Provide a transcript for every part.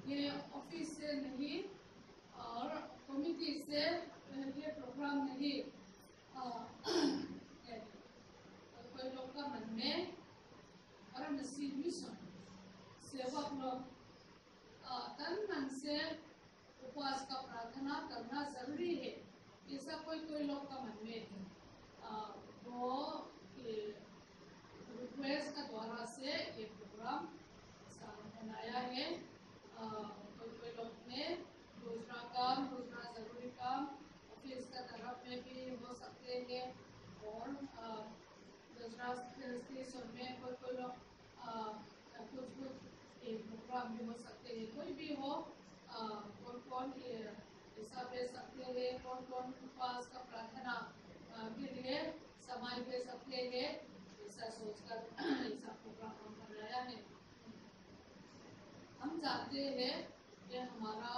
ये ऑफिस से नहीं और कमिटी से ये प्रोग्राम नहीं कोई लोग का मन में और नसीब मिशन सेवक लोग तन मन से उपवास का प्रार्थना करना जरूरी है। ऐसा कोई लोग का मन में है वो रिक्वेस्ट का द्वारा से ये प्रोग्राम बनाया है। कोई लोग ने दूसरा जरूरी काम ऑफिस का तरफ में भी हो सकते हैं और दूसरा स्टेशन में कोई लोग कुछ प्रोग्राम भी हो सकते हैं। कोई भी हो कौन हिस्सा ले सकते हैं, कौन उपवास का प्रार्थना के लिए समय दे सकते हैं, ऐसा सोचकर ऐसा प्रोग्राम हम बनाया है। हम जानते हैं कि हमारा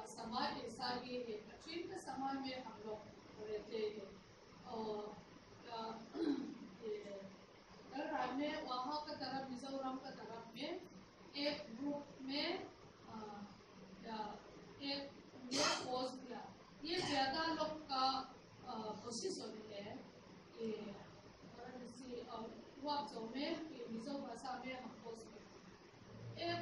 समाज ऐसा ही है, कठिन के समय में हम लोग रहते हैं और में वहाँ का तरफ मिजोरम का तरफ में एक ग्रुप में एक पोस्ट किया। ये ज़्यादा लोग का कोशिश होती है कि में मिजो भाषा में हम पोस्ट एक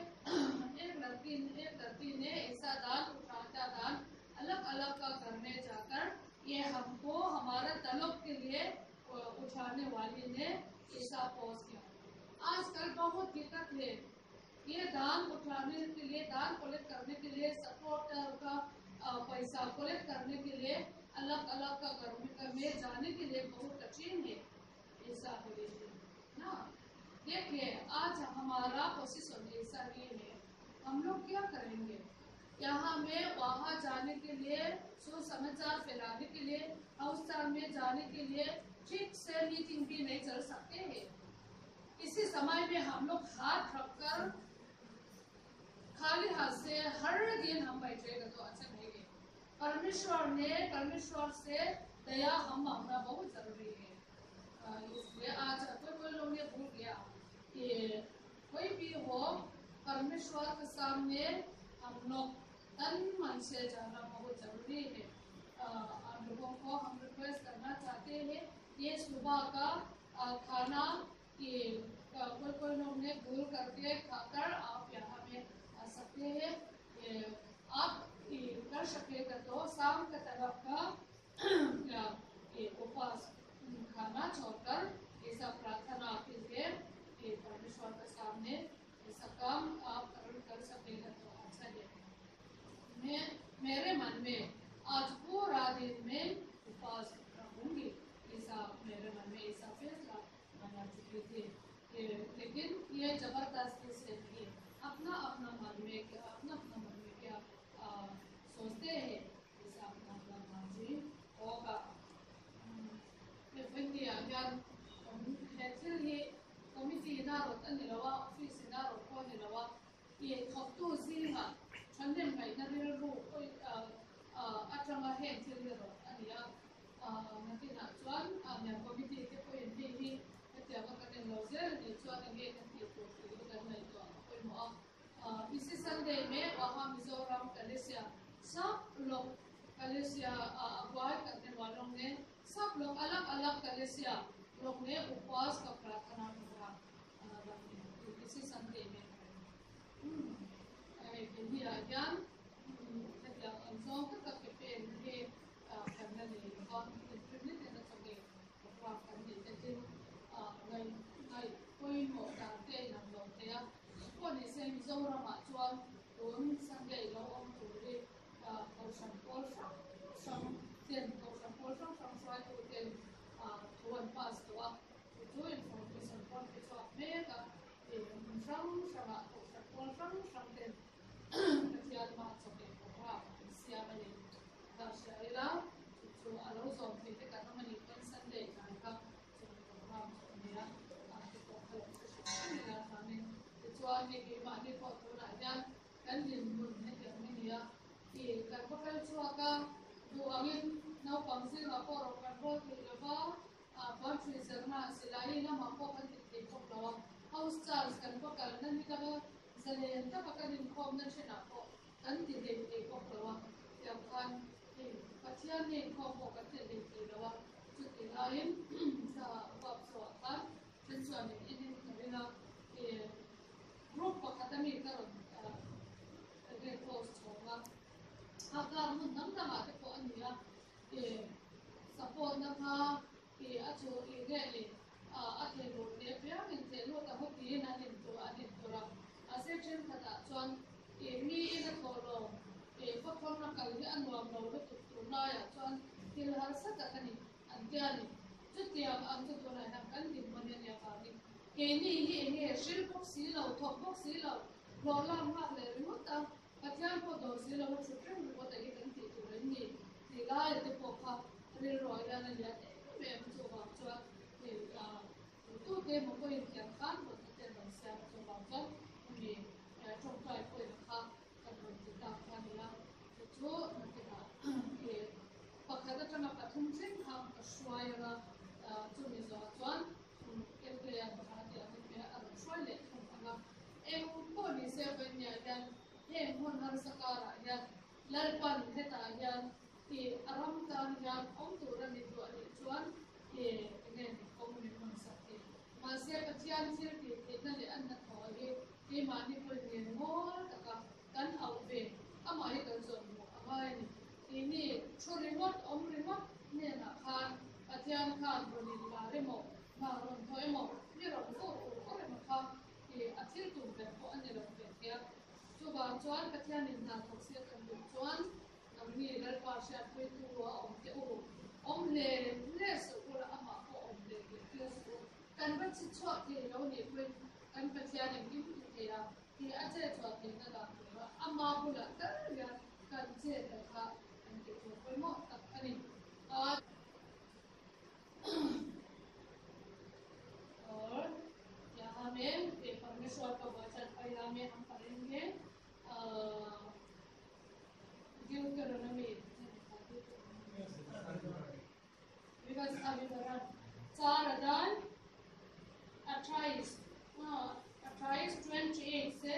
लड़की ने ऐसा दान उठाता दान अलग अलग का करने जाकर ये हमको हमारा तलब के लिए उठाने वाली ने ऐसा पोस्ट किया। आजकल बहुत दिक्कत है, ये दान उठाने के लिए, दान कलेक्ट करने के लिए, सपोर्टर का पैसा कलेक्ट करने के लिए अलग अलग का घर में जाने के लिए बहुत कठिन है। ऐसा ना देखिए, आज हमारा पोजीशन ऐसा ही है। हम लोग क्या करेंगे? यहाँ में वहाँ जाने के लिए, सुसमाचार फैलाने के लिए, हाउस में जाने के लिए ठीक से मीटिंग भी नहीं चल सकते हैं। इसी समय में हम लोग हाथ रखकर खाली हाथ से हर दिन हम बैठेगा तो अच्छा नहीं है। परमेश्वर से दया हम मांगना बहुत जरूरी है। इसलिए आज कोई लोग ने भूल गया कि कोई भी हो, परमेश्वर के सामने हम लोग तन मन से जाना बहुत जरूरी है। आप लोगों को हम रिक्वेस्ट करना चाहते हैं, ये सुबह का खाना कि कोई लोग ने भूल करके खाकर आप यहाँ में आ सकते हैं। आप कर सकेगा तो शाम के तरफ का उपवास खाना छोड़कर ऐसा प्रार्थना के लिए परमेश्वर के सामने ऐसा काम आप कर सकेगा तो अच्छा है। मेरे मन में आज पूरा दिन में उपवास रहूंगी, ऐसा मेरे मन में ऐसा फैसला बना चुकी थी। लेकिन ये जबरदस्ती से नहीं, अपना मन में क्या सोचते हैं, ऐसा अपना मर्जी होगा। कमिटी ना रोता निलवा, ऑफिस ना रोको निलवा, ये थोड़ा सी ना चंदन भाई ना मेरे लोग कोई अच्छा है चलिए zero ania nanti nak cuan yang komiti ke poin ini setiap kali lozer ni cuan lagi nanti itu kan itu poin mau isi Sunday me waham Mizoram Malaysia सब लोग कलेसिया अगुवाई करने वालों ने सब लोग अलग अलग कलेसिया लोग ने उपवास का प्रार्थना किया इसी संडे में यही आज्ञान yang अंशों का कैपेन में करने लिए और इंटरनेट ने चले उपवास करने के ngay ngay कोई मोटा के नाम लोटे या कोई से मिज़ोरम आचुआन दोन संडे लोग हम तुरे cầu sản phố xong tiền cầu sản phố xong xong xoay tụ tiền tuần pass đó chú in phòng cầu sản phố cái shop mẹ cả thì xong xong là cầu sản phố xong xong tiền thì ăn mà cho tiền của họ xia mà đi đó sẽ là chú alo xong thì tất cả nó mình vẫn sẵn để này các chú của họ thì là cái cuộc họp cái là thằng này chú anh cái mà đi qua chỗ lại nha cái gì muốn hết cái này nhá thì cái có cái chỗ cái đồ ăn nấu bằng gì là có rồi cái có thì là có freezer mà sẽ lại là mà có cái thịt trong đó house charge cái có cái nên cái cái nên cái định không nên sẽ nào có cái thịt trong đó thì thì cái chuyện này không có cái thịt đó chút thì lại sa bắp sốt cái trên sườn này cái là thì group của các anh cái rồi cái post của agar mun nam na te ko ania support na ha achu irele athe lo te pya min te lo ta ho ti na nin to anin to ra section thata chon mi ina ko lo fa khon na kal hi anwam lo lo tu na ya chon til har sa ta kani antiani chu tiam am chu to na na kan din man ya ka ni ni shil box si lo top box si lo la ma le ru ta Katian po do sila mo supreme po tayo kan tito rin ni sila ito po ka riroy na niya may mo ba so ito ke mo po yung kyan kan mo tayo ng siya so ba so may trong tay po yung ka kan mo kita kanila ito nakita pagkata ka na patumsin ka kasway na tumizo atuan ito yan bakati ang may arasway le kung mga po ni siya ba niya yan Heng hon har sakara ya lalpan heta ya ti aram tan ya om tu ra ni tu ani chuan ne om ni hon sakti ma se patian sir ti na le an na tho he ma ni pul ni ngol ta ka kan au ve ama hi kan zon mo ama ni ni chori mot om ri mot ne na khan patian khan ro ni la re mo ma ron thoi mo ni ro ko ko re ma kha athil tu ve ko an ni ro ve ya Coba cuan ketian ni nak fokusir kan cuan, kami ni dari pasca tu om le sekolah ama ko om le gitu. Kan baca cuat ni lawan ni pun kan ketian yang itu dia, dia aja cuat ni nak ama pula kan dia kan je tak kan itu pun mau tak ni. और यहाँ में परमेश्वर का वचन पहला में हम पढ़ेंगे Deuteronomy because विवरण 4:28 से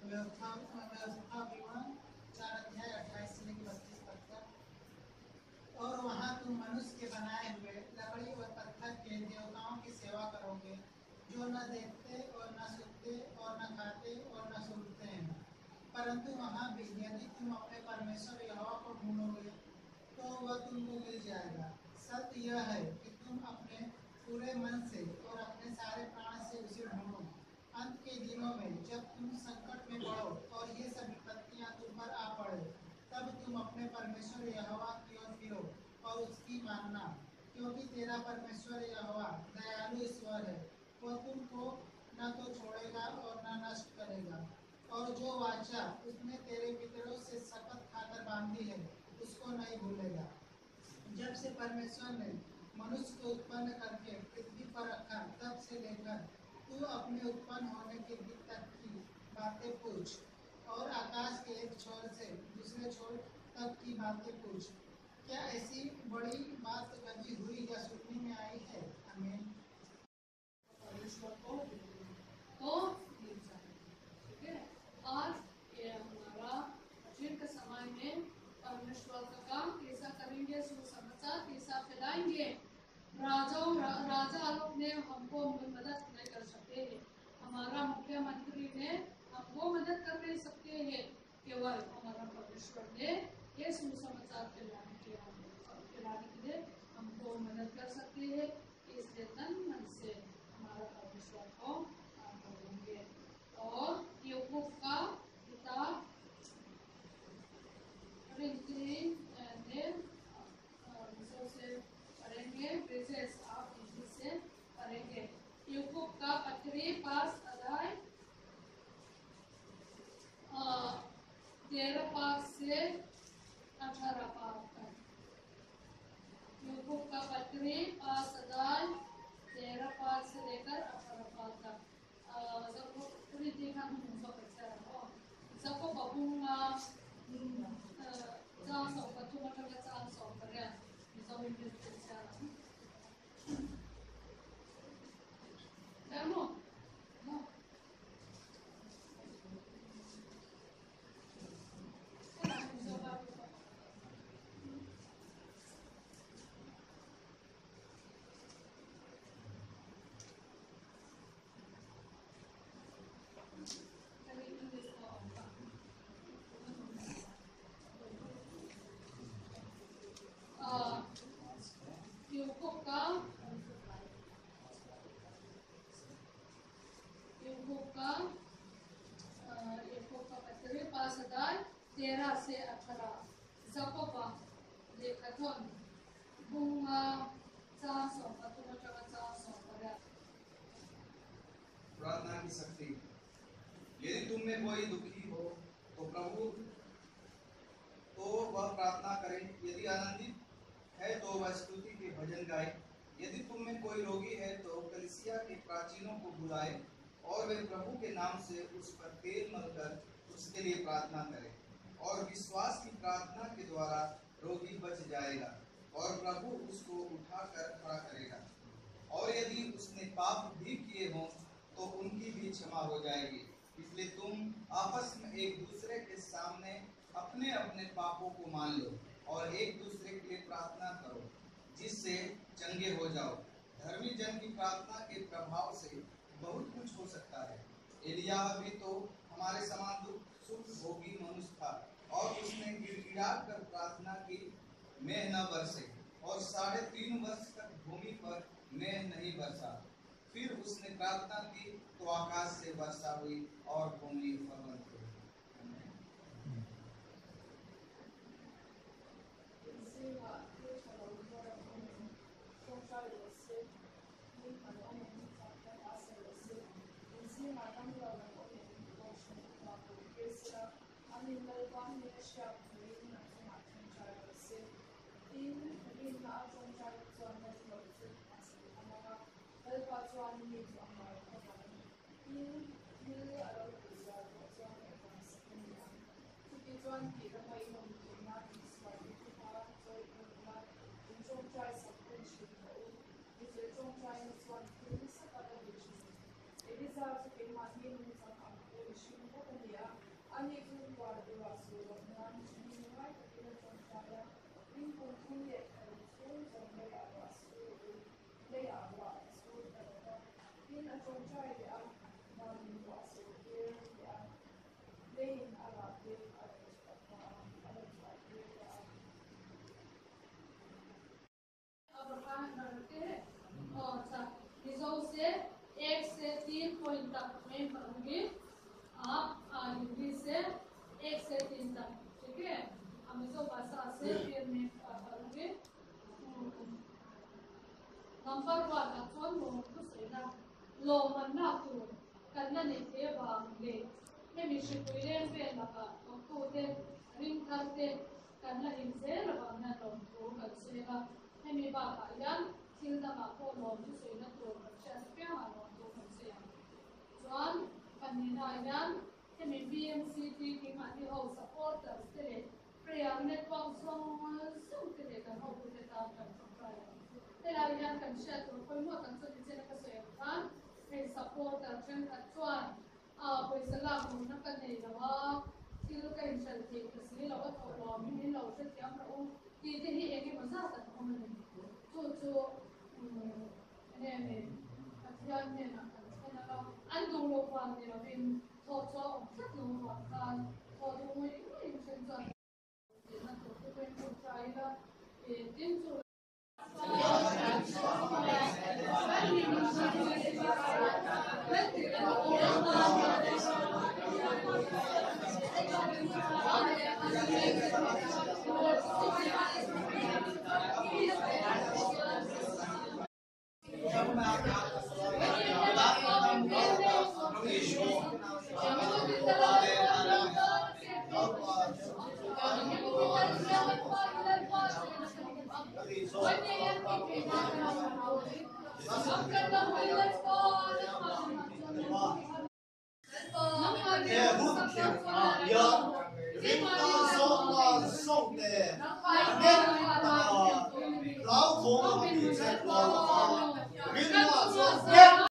व्यवस्था विवरण 4 अध्याय 28 से लेकर 32 तक का। और वहाँ तुम मनुष्य के बनाए हुए लकड़ी और पत्थर के देवताओं की सेवा करोगे, जो न देखते और न सुनते और न खाते और न सुनते हैं। परंतु वहाँ भी यदि तुम अपने परमेश्वर यहोवा को ढूंढोगे तो वह तुमको मिल जाएगा। सत्य यह है कि तुम अपने पूरे मन से और अपने सारे प्राण से उसे ढूंढो। अंत के दिनों में जब तुम संकट में पड़ो और ये सब विपत्तियां तुम पर आ पड़े, तब तुम अपने परमेश्वर यहोवा की ओर फिरो और उसकी मानना, क्योंकि तेरा परमेश्वर यहोवा दयालु ईश्वर है। वह तुमको न तो छोड़ेगा और न नष्ट करेगा। और जो वाचा उसने तेरे पितरों से शपथ खाकर बांधी है, उसको नहीं भूलेगा। जब से परमेश्वर ने मनुष्य को उत्पन्न करके पृथ्वी पर रखा, तब से लेकर तू अपने उत्पन्न होने के दिन तक की बातें पूछ, और आकाश के एक छोर से दूसरे छोर तक की बातें पूछ। क्या ऐसी बड़ी बात कभी हुई या सुनने में आई है? आमीन। परमेश्वर को तो मिल जाए। ठीक है, आज ये हमारा वचन के समय में परमेश्वर का काम कैसा करेंगे, सुसमाचार कैसा फैलाएंगे। राजा लोग ने हमको मदद नहीं कर सकते हैं, हमारा मुख्यमंत्री ने हमको मदद कर नहीं सकते हैं। केवल हमारा परमेश्वर ने ये सुसमाचार फैलाने के लिए हमको मदद कर सकते हैं। इसलिए तन मन से हमारा परमेश्वर को करेंगे। और यूट्यूब का किताब से पढ़ेंगे, ब्रिजेस आप इंग्लिश से पढ़ेंगे। यूट्यूब का 5 अध्याय 13 पाठ से 18 पाठ तक। यूट्यूब का 5 अध्याय 13 पाठ से लेकर 18 पाठ तक। सबको पूरी देखा हम सबको बबूंगा जहाँ सब बच्चों मतलब जहाँ सब कर रहे हैं सब इंग्लिश से Demo. No. प्रार्थना की शक्ति। यदि तुम में कोई दुखी हो तो प्रभु तो वह प्रार्थना करे, यदि आनंदित है तो वह स्तुति के भजन गाए। यदि तुम में कोई रोगी है तो कलीसिया के प्राचीनों को बुलाए और वे प्रभु के नाम से उस पर तेल मलकर उसके लिए प्रार्थना करें। और विश्वास की प्रार्थना के द्वारा रोगी बच जाएगा और प्रभु उसको उठाकर खड़ा करेगा। और यदि उसने पाप भी किए हों तो उनकी भी क्षमा हो जाएगी। इसलिए तुम आपस में एक दूसरे के सामने अपने अपने पापों को मान लो और एक दूसरे के लिए प्रार्थना करो, जिससे चंगे हो जाओ। धर्मी जन की प्रार्थना के प्रभाव से बहुत कुछ हो सकता है। एलियाह भी तो हमारे समान दुख सुख भोगी मनुष्य था, और उसने गिड़गिड़ा कर प्रार्थना की, मेघ न बरसे, और 3.5 वर्ष तक भूमि पर मेघ नहीं बरसा। फिर उसने प्रार्थना की तो आकाश से वर्षा हुई और भूमि फलवंत हुई। son thil saka ka ni chi elisa se ke ma ni ni sa ka ko shi ko ka ni a ani kun wa de wa su wa na ni ni wa ka ni son cha ya in ko kun ye ka ni so so me ya wa su le ya wa su ka ka in a son cha ya na ni wa su ke ya le in ala de ala ala से 1 से 3 point तक मैं पढ़ूंगी आप हिंदी से 1 से 3 तक ठीक है अमेज़ो भाषा से फिर मैं पढ़ूंगी नंबर 1 अचोन लो तो सेना लो मन्ना तू करना नहीं थे बांगे मैं मिशन कोई पे लगा तो दे रिंग करते करना हिंसे रवाना लो तो कर सेगा मैं मी बाबा यान Tilda ko lom tu sei na to chas pe ha lom to kan se ya chuan panina yan he mi BMCT ki ma ni ho supporters te le prayer network song te le kan ho te ta kan prayer te la yan kan share to ko mo kan so ni se na ka se kan he supporter chen ka chuan ko sala mo na kan nei lawa til ka in chal te ka si lawa to lom ni lo se tiam ra o ti te hi ege ma sa ta ko ma ni chu nên nhân nên là anh dùng một phần thì là mình thọ cho rất nhiều hoàn toàn thọ cho mấy người trên dần thì là tổ chức bên trong trái là để tiến chủ Song